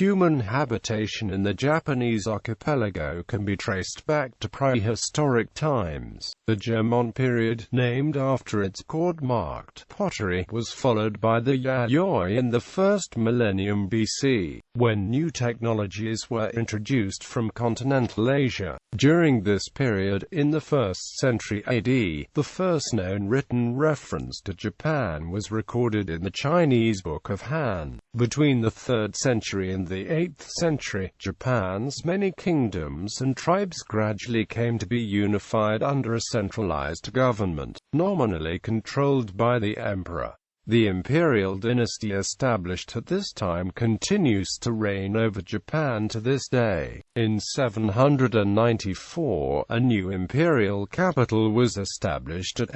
Human habitation in the Japanese archipelago can be traced back to prehistoric times. The Jōmon period, named after its cord-marked pottery, was followed by the Yayoi in the first millennium BC, when new technologies were introduced from continental Asia. During this period, in the 1st century AD, the first known written reference to Japan was recorded in the Chinese Book of Han. Between the 3rd century and the 8th century, Japan's many kingdoms and tribes gradually came to be unified under a centralized government, nominally controlled by the emperor. The imperial dynasty established at this time continues to reign over Japan to this day. In 794, a new imperial capital was established at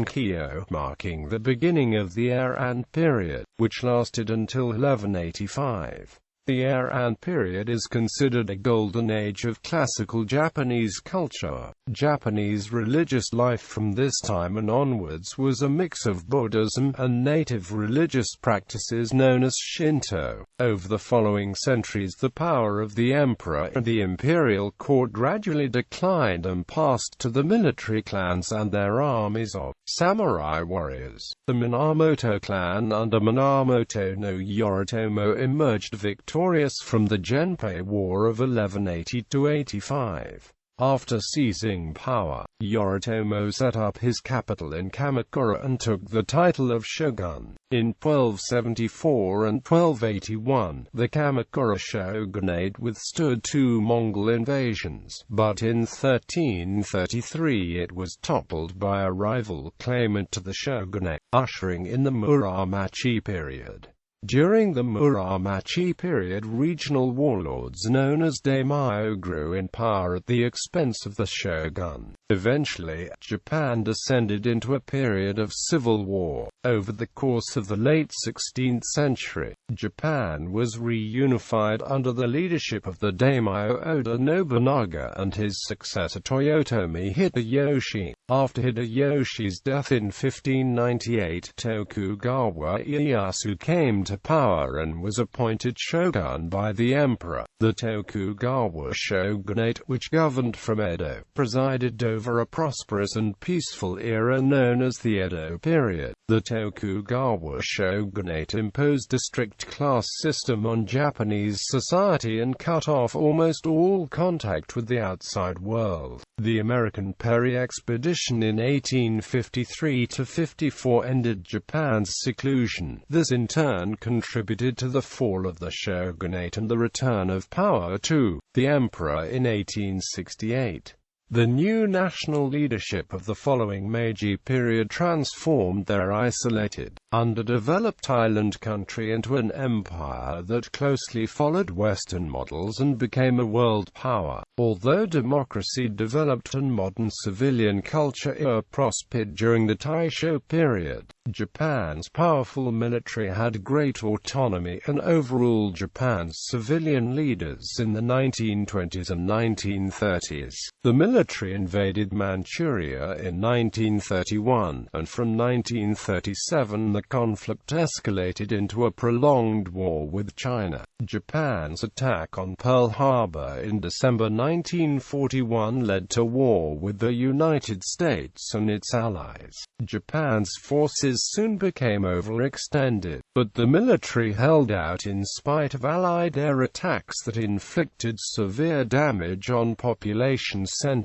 Kyo, marking the beginning of the Heian period, which lasted until 1185. The Heian period is considered a golden age of classical Japanese culture. Japanese religious life from this time and onwards was a mix of Buddhism and native religious practices known as Shinto. Over the following centuries, the power of the emperor and the imperial court gradually declined and passed to the military clans and their armies of samurai warriors. The Minamoto clan under Minamoto no Yoritomo emerged victorious from the Genpei War of 1180–85. After seizing power, Yoritomo set up his capital in Kamakura and took the title of shogun. In 1274 and 1281, the Kamakura shogunate withstood 2 Mongol invasions, but in 1333 it was toppled by a rival claimant to the shogunate, ushering in the Muromachi period. During the Muromachi period, regional warlords known as daimyo grew in power at the expense of the shogun. Eventually, Japan descended into a period of civil war. Over the course of the late 16th century, Japan was reunified under the leadership of the daimyo Oda Nobunaga and his successor Toyotomi Hideyoshi. After Hideyoshi's death in 1598, Tokugawa Ieyasu came to power and was appointed shogun by the emperor. The Tokugawa shogunate, which governed from Edo, presided over a prosperous and peaceful era known as the Edo period. The Tokugawa shogunate imposed a strict class system on Japanese society and cut off almost all contact with the outside world. The American Perry expedition in 1853–54 ended Japan's seclusion. This in turn contributed to the fall of the shogunate and the return of power to the emperor in 1868. The new national leadership of the following Meiji period transformed their isolated, underdeveloped island country into an empire that closely followed Western models and became a world power. Although democracy developed and modern civilian culture prospered during the Taisho period, Japan's powerful military had great autonomy and overruled Japan's civilian leaders in the 1920s and 1930s. The military invaded Manchuria in 1931, and from 1937 the conflict escalated into a prolonged war with China. Japan's attack on Pearl Harbor in December 1941 led to war with the United States and its allies. Japan's forces soon became overextended, but the military held out in spite of Allied air attacks that inflicted severe damage on population centers.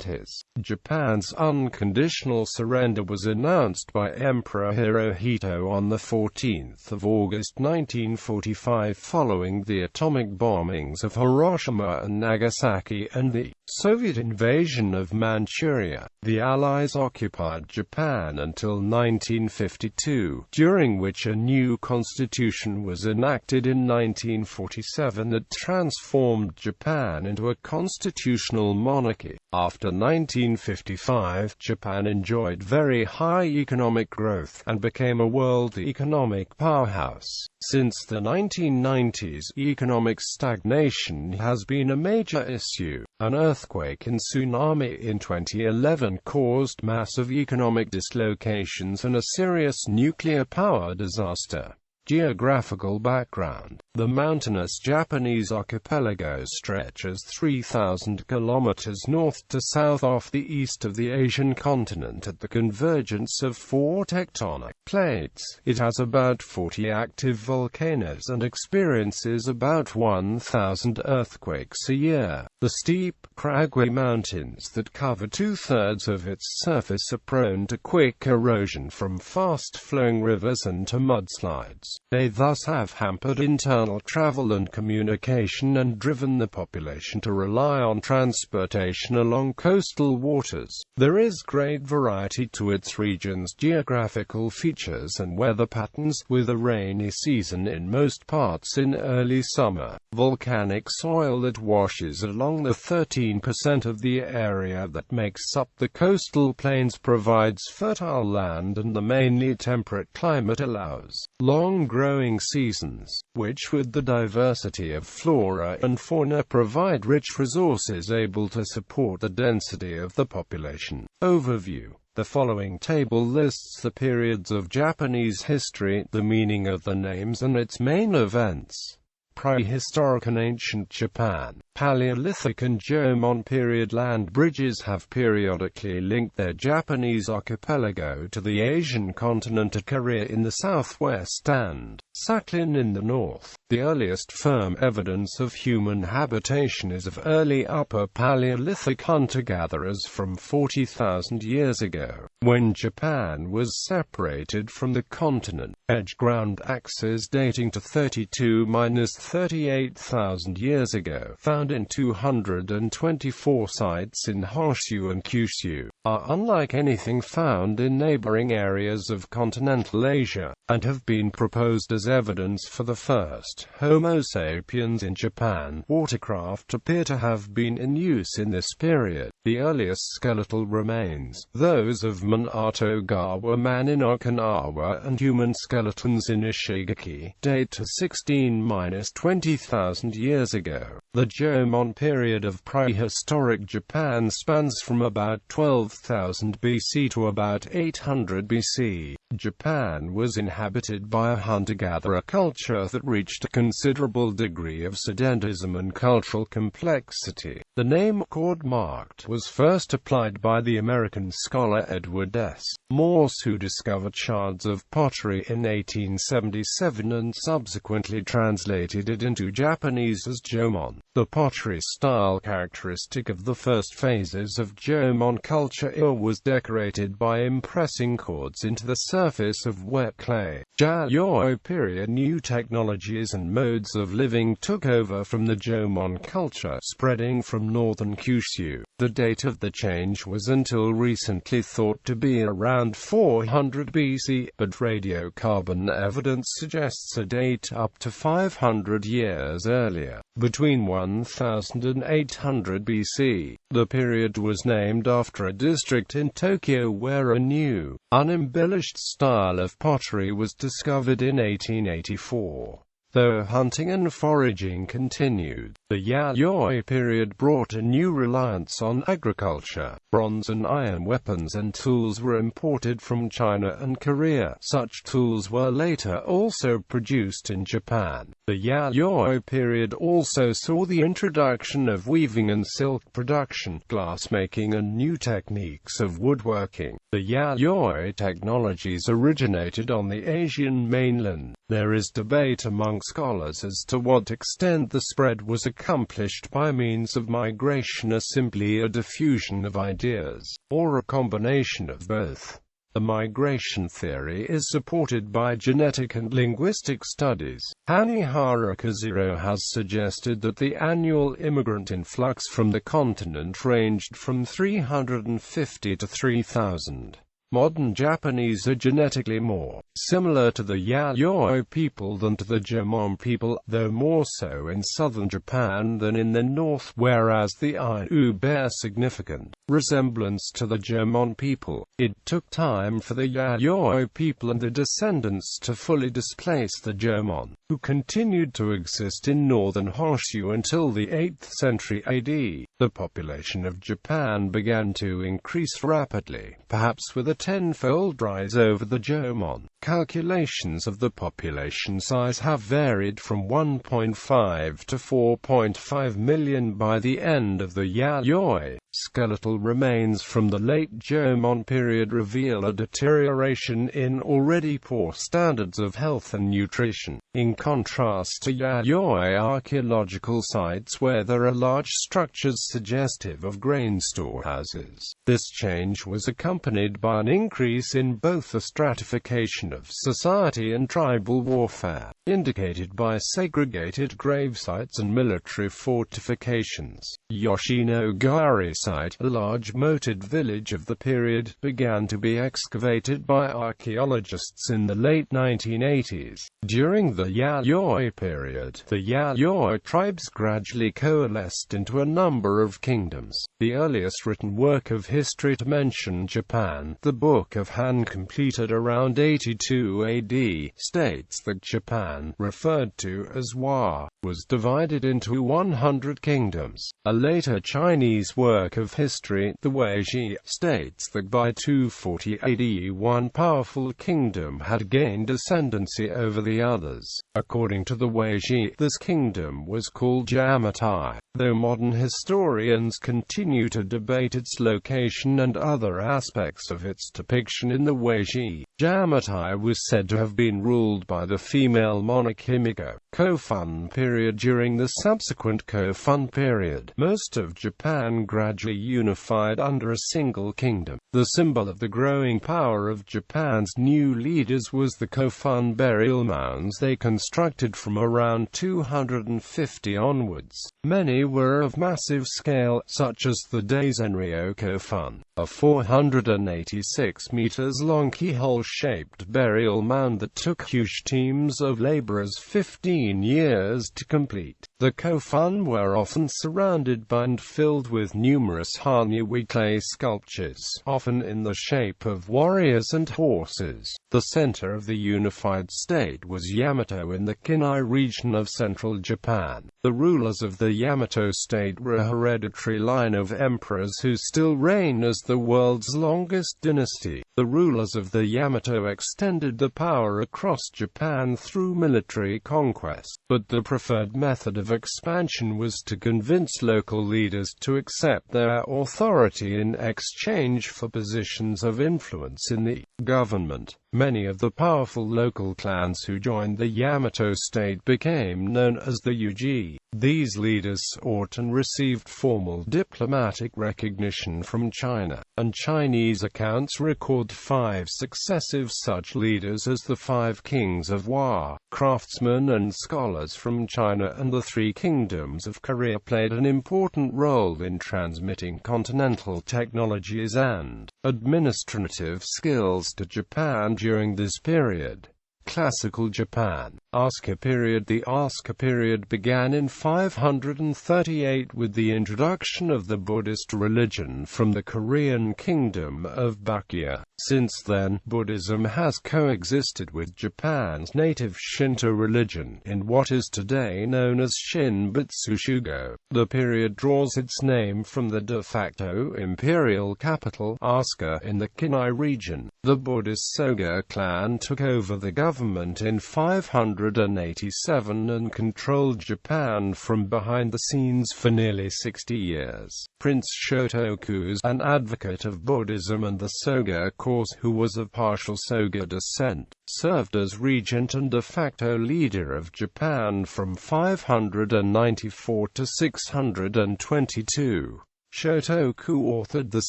Japan's unconditional surrender was announced by Emperor Hirohito on 14 August 1945 following the atomic bombings of Hiroshima and Nagasaki and the Soviet invasion of Manchuria. The Allies occupied Japan until 1952, during which a new constitution was enacted in 1947 that transformed Japan into a constitutional monarchy. After 1955, Japan enjoyed very high economic growth and became a world economic powerhouse. Since the 1990s, economic stagnation has been a major issue. An earthquake and tsunami in 2011 caused massive economic dislocations and a serious nuclear power disaster. Geographical background. The mountainous Japanese archipelago stretches 3,000 kilometers north to south off the east of the Asian continent at the convergence of 4 tectonic plates. It has about 40 active volcanoes and experiences about 1,000 earthquakes a year. The steep, craggy mountains that cover 2/3 of its surface are prone to quick erosion from fast-flowing rivers and to mudslides. They thus have hampered internal travel and communication and driven the population to rely on transportation along coastal waters. There is great variety to its region's geographical features and weather patterns, with a rainy season in most parts in early summer. Volcanic soil that washes along the 13% of the area that makes up the coastal plains provides fertile land, and the mainly temperate climate allows long growing seasons, which with the diversity of flora and fauna provide rich resources able to support the density of the population. Overview. The following table lists the periods of Japanese history, the meaning of the names and its main events. Prehistoric and Ancient Japan. Paleolithic and Jōmon period land bridges have periodically linked their Japanese archipelago to the Asian continent at Korea in the southwest and Sakhalin in the north. The earliest firm evidence of human habitation is of early Upper Paleolithic hunter-gatherers from 40,000 years ago, when Japan was separated from the continent. Edge-ground axes dating to 32–38,000 years ago, found in 224 sites in Honshu and Kyushu, are unlike anything found in neighboring areas of continental Asia, and have been proposed as evidence for the first Homo sapiens in Japan. Watercraft appear to have been in use in this period. The earliest skeletal remains, those of Minato-gawa man in Okinawa and human skeletons in Ishigaki, date to 16–20,000 years ago. The Jōmon period of prehistoric Japan spans from about 12,000 BC to about 800 BC. Japan was inhabited by a hunter-gatherer culture that reached a considerable degree of sedentism and cultural complexity. The name cord-marked was first applied by the American scholar Edward S. Morse, who discovered shards of pottery in 1877 and subsequently translated it into Japanese as Jōmon. The pottery style characteristic of the first phases of Jōmon culture was decorated by impressing cords into the surface of wet clay. Yayoi period. New technologies and modes of living took over from the Jōmon culture, spreading from northern Kyushu. The date of the change was until recently thought to be around 400 BC, but radiocarbon evidence suggests a date up to 500 years earlier, between 1000 and 800 BC. The period was named after a district in Tokyo where a new, unembellished style of pottery was discovered in 1884. Though hunting and foraging continued, the Yayoi period brought a new reliance on agriculture. Bronze and iron weapons and tools were imported from China and Korea. Such tools were later also produced in Japan. The Yayoi period also saw the introduction of weaving and silk production, glassmaking and new techniques of woodworking. The Yayoi technologies originated on the Asian mainland. There is debate among scholars as to what extent the spread was accomplished by means of migration or simply a diffusion of ideas, or a combination of both. The migration theory is supported by genetic and linguistic studies. Hanihara Kazuo has suggested that the annual immigrant influx from the continent ranged from 350 to 3,000. Modern Japanese are genetically more similar to the Yayoi people than to the Jōmon people, though more so in southern Japan than in the north, whereas the Ainu bear significant resemblance to the Jōmon people. It took time for the Yayoi people and their descendants to fully displace the Jōmon, who continued to exist in northern Honshu until the 8th century AD. The population of Japan began to increase rapidly, perhaps with a tenfold rise over the Jōmon. Calculations of the population size have varied from 1.5 to 4.5 million by the end of the Yayoi. Skeletal remains from the late Jōmon period reveal a deterioration in already poor standards of health and nutrition. In contrast to Yayoi archaeological sites where there are large structures suggestive of grain storehouses, this change was accompanied by an increase in both the stratification of society and tribal warfare, indicated by segregated gravesites and military fortifications. Yoshinogawa site, a large moated village of the period, began to be excavated by archaeologists in the late 1980s. During the Yayoi period, the Yayoi tribes gradually coalesced into a number of kingdoms. The earliest written work of history to mention Japan, the Book of Han, completed around 82 AD, states that Japan, referred to as Wa, was divided into 100 kingdoms. A later Chinese work of history, the Weiji, states that by 240 AD one powerful kingdom had gained ascendancy over the others. According to the Weiji, this kingdom was called Yamatai, though modern historians continue to debate its location and other aspects of its depiction in the Weiji. Yamatai was said to have been ruled by the female monarch Himiko. Kofun period. During the subsequent Kofun period, most of Japan gradually unified under a single kingdom. The symbol of the growing power of Japan's new leaders was the Kofun burial mounds they constructed from around 250 onwards. Many were of massive scale, such as the Daizenryo Kofun, a 486 meters long keyhole-shaped burial mound that took huge teams of laborers 15 years to complete. The Kofun were often surrounded by and filled with numerous Hanui clay sculptures, often in the shape of warriors and horses. The center of the unified state was Yamato in the Kinai region of central Japan. The rulers of the Yamato state were a hereditary line of emperors who still reign as the world's longest dynasty. The rulers of the Yamato extended the power across Japan through military conquest, but the preferred method of expansion was to convince local leaders to accept their authority in exchange for positions of influence in the government. Many of the powerful local clans who joined the Yamato state became known as the Yuji. These leaders sought and received formal diplomatic recognition from China, and Chinese accounts record 5 successive such leaders as the 5 kings of Wa. Craftsmen and scholars from China and the 3 kingdoms of Korea played an important role in transmitting continental technologies and administrative skills to Japan during this period. Classical Japan. Asuka period. The Asuka period began in 538 with the introduction of the Buddhist religion from the Korean kingdom of Baekje. Since then, Buddhism has coexisted with Japan's native Shinto religion in what is today known as Shinbutsu-shugo. The period draws its name from the de facto imperial capital, Asuka, in the Kinai region. The Buddhist Soga clan took over the government in 587 and controlled Japan from behind the scenes for nearly 60 years. Prince Shotoku, an advocate of Buddhism and the Soga course who was of partial Soga descent, served as regent and de facto leader of Japan from 594 to 622. Shotoku authored the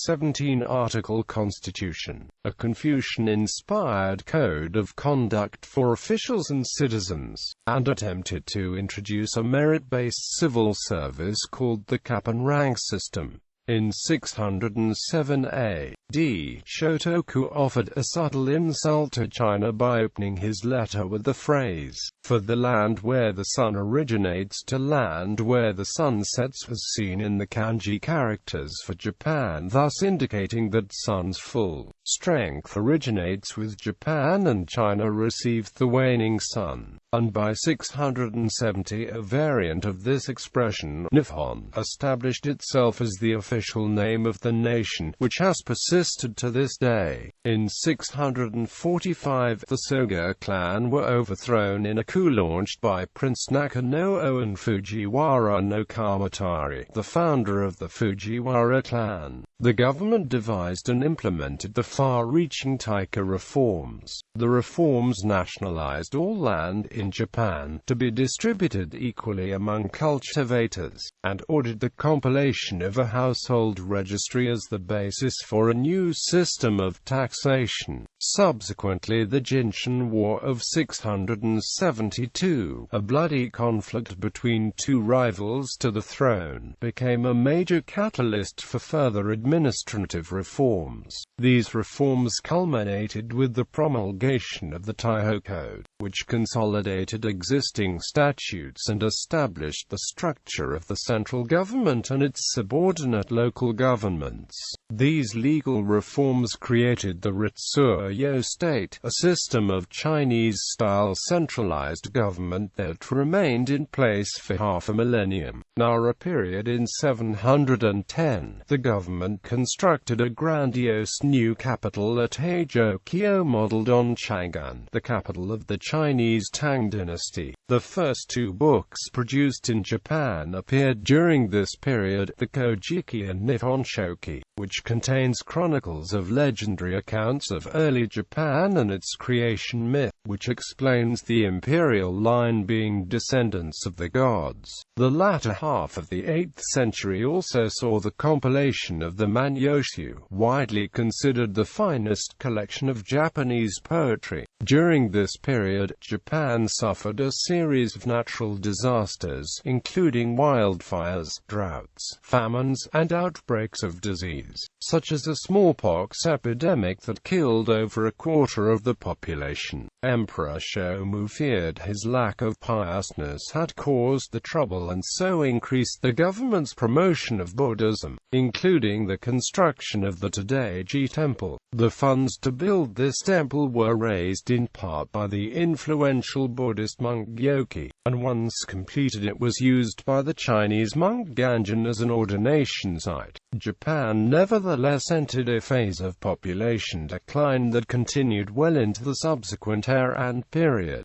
17-article Constitution, a Confucian-inspired code of conduct for officials and citizens, and attempted to introduce a merit-based civil service called the cap-and-rank system. In 607 AD, Shotoku offered a subtle insult to China by opening his letter with the phrase, "For the land where the sun originates to land where the sun sets," as seen in the kanji characters for Japan, thus indicating that sun's full strength originates with Japan and China received the waning sun. And by 670 a variant of this expression, Nihon, established itself as the official name of the nation, which has persisted persisted to this day. In 645, the Soga clan were overthrown in a coup launched by Prince Nakano and Fujiwara no Kamatari, the founder of the Fujiwara clan. The government devised and implemented the far-reaching Taika reforms. The reforms nationalized all land in Japan to be distributed equally among cultivators, and ordered the compilation of a household registry as the basis for a new system of taxation. Subsequently, the Jinshin War of 672, a bloody conflict between two rivals to the throne, became a major catalyst for further administrative reforms. These reforms culminated with the promulgation of the Taiho Code, which consolidated existing statutes and established the structure of the central government and its subordinate local governments. These legal reforms created the Ritsuryo state, a system of Chinese-style centralized government that remained in place for half a millennium. After a period in 710, the government constructed a grandiose new capital at Heijō, modeled on Chang'an, the capital of the Chinese Tang dynasty. The first two books produced in Japan appeared during this period, the Kojiki and Nippon Shoki, which contains chronicles of legendary accounts of early Japan and its creation myth, which explains the imperial line being descendants of the gods. The latter half of the 8th century also saw the compilation of the Manyoshu, widely considered the finest collection of Japanese poetry. During this period, Japan suffered a series of natural disasters, including wildfires, droughts, famines, and outbreaks of disease, such as a smallpox epidemic that killed over a quarter of the population. Emperor Shomu feared his lack of piousness had caused the trouble and so increased the government's promotion of Buddhism, including the construction of the Todaiji Temple. The funds to build this temple were raised in part by the influential Buddhist monk Gyoki, and once completed it was used by the Chinese monk Ganjin as an ordination site. Japan nevertheless entered a phase of population decline that continued well into the subsequent Heian period.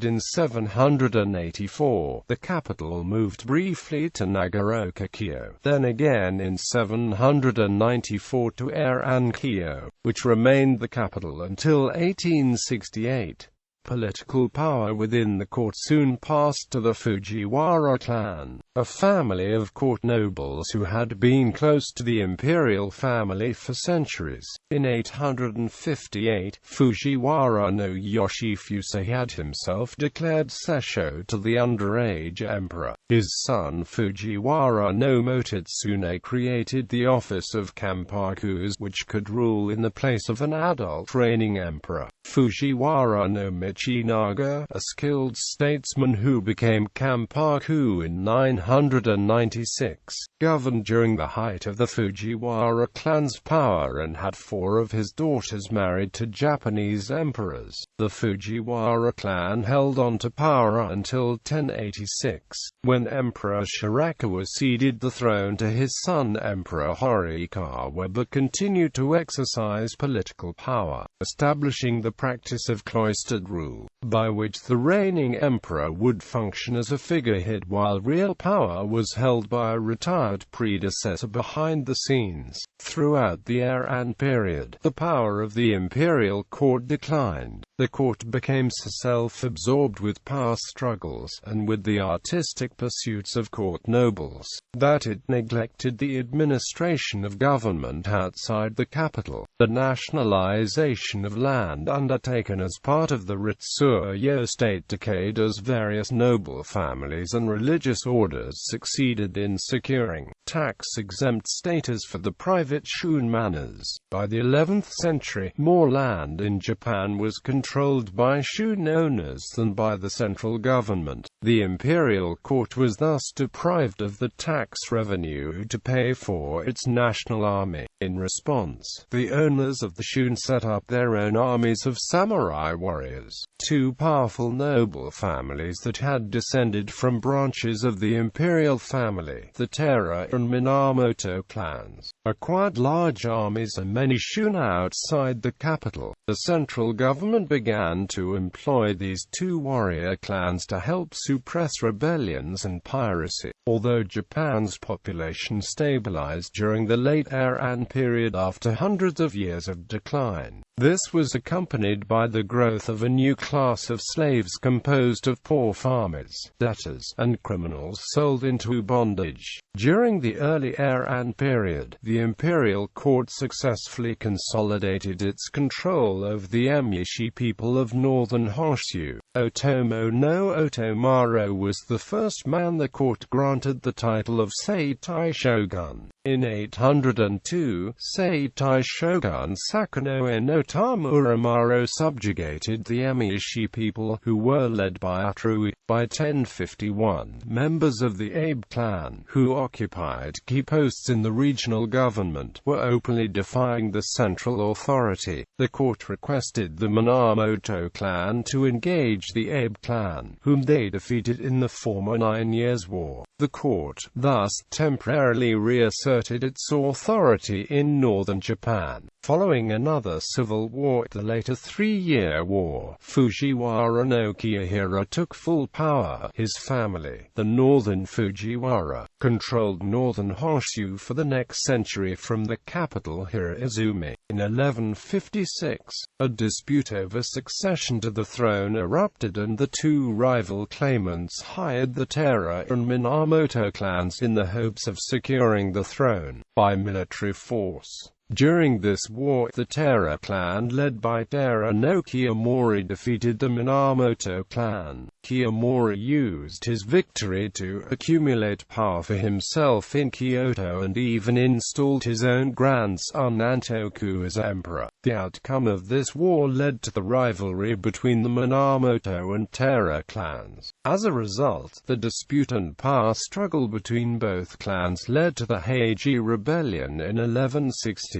In 784, the capital moved briefly to Nagaoka-kyo, then again in 794 to Heian-kyo, which remained the capital until 1868. Political power within the court soon passed to the Fujiwara clan, a family of court nobles who had been close to the imperial family for centuries. In 858, Fujiwara no Yoshifuse had himself declared seisho to the underage emperor. His son Fujiwara no Motetsune created the office of Kampaku, which could rule in the place of an adult reigning emperor. Fujiwara no Michinaga, a skilled statesman who became Kampaku in 996, governed during the height of the Fujiwara clan's power and had 4 of his daughters married to Japanese emperors. The Fujiwara clan held on to power until 1086, when Emperor Shirakawa ceded the throne to his son Emperor Horikawa, but continued to exercise political power, establishing the practice of cloistered rule, by which the reigning emperor would function as a figurehead while real power was held by a retired predecessor behind the scenes. Throughout the Heian period, the power of the imperial court declined. The court became so self-absorbed with power struggles, and with the artistic pursuits of court nobles, that it neglected the administration of government outside the capital. The nationalization of land undertaken as part of the Ritsuryo state decayed as various noble families and religious orders succeeded in securing tax-exempt status for the private shunmanas. By the 11th century, more land in Japan was controlled by shun owners than by the central government. The imperial court was thus deprived of the tax revenue to pay for its national army. In response, the owners of the Shun set up their own armies of samurai warriors, two powerful noble families that had descended from branches of the imperial family. The Taira and Minamoto clans acquired large armies and many Shun outside the capital. The central government began to employ these two warrior clans to help suppress rebellions and piracy. Although Japan's population stabilized during the late Heian period after hundreds of years of decline, this was accompanied by the growth of a new class of slaves composed of poor farmers, debtors, and criminals sold into bondage. During the early Heian period, the imperial court successfully consolidated its control over the Emishi people of northern Honshu. Otomo no Otomaro was the first man the court granted the title of Seitai Shogun. In 802, Seitai Shogun Sakano no Tamuramaro subjugated the Emishi people, who were led by Atrui. By 1051, members of the Abe clan, who occupied key posts in the regional government, were openly defying the central authority. The court requested the Minamoto clan to engage the Abe clan, whom they defeated in the former 9 Years' War. The court, thus, temporarily reasserted its authority in northern Japan. Following another civil war, the later 3-Year War, Fujiwara no Kiyahira took full power. His family, the northern Fujiwara, controlled northern Honshu for the next century from the capital Hiraizumi. In 1156, a dispute over succession to the throne erupted and the two rival claimants hired the Taira and Minamoto clans in the hopes of securing the throne by military force. During this war, the Taira clan led by Taira no Kiyomori defeated the Minamoto clan. Kiyomori used his victory to accumulate power for himself in Kyoto and even installed his own grandson Antoku as emperor. The outcome of this war led to the rivalry between the Minamoto and Taira clans. As a result, the dispute and power struggle between both clans led to the Heiji Rebellion in 1160.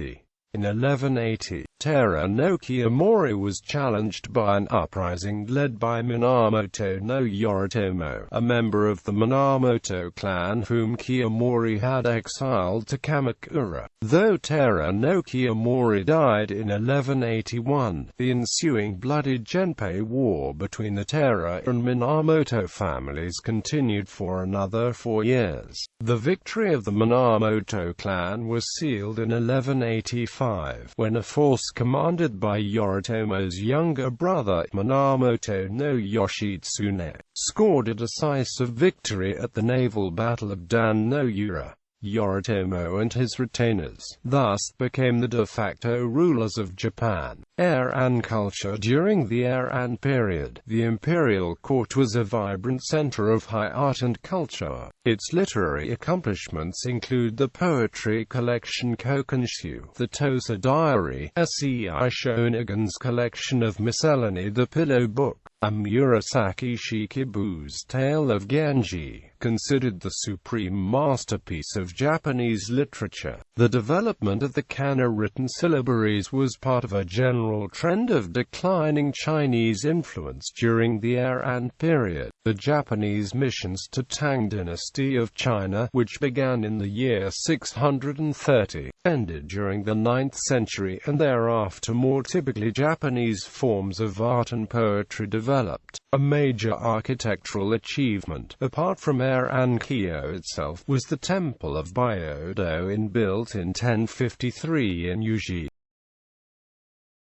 In 1180, Taira no Kiyomori was challenged by an uprising led by Minamoto no Yoritomo, a member of the Minamoto clan whom Kiyomori had exiled to Kamakura. Though Taira no Kiyomori died in 1181, the ensuing bloody Genpei War between the Taira and Minamoto families continued for another 4 years. The victory of the Minamoto clan was sealed in 1185, when a force commanded by Yoritomo's younger brother, Minamoto no Yoshitsune, scored a decisive victory at the naval battle of Dan no Ura. Yoritomo and his retainers thus became the de facto rulers of Japan. Heian culture. During the Heian period, the imperial court was a vibrant center of high art and culture. Its literary accomplishments include the poetry collection Kokenshu, the Tosa Diary, Sei Shonagon's collection of miscellany, the Pillow Book, and Murasaki Shikibu's Tale of Genji, considered the supreme masterpiece of Japanese literature. The development of the kana-written syllabaries was part of a general trend of declining Chinese influence during the Heian period. The Japanese missions to Tang dynasty of China, which began in the year 630, ended during the 9th century, and thereafter more typically Japanese forms of art and poetry developed. A major architectural achievement, apart from Heian Kyo itself, was the Temple of Byodo built in 1053 in Yuji.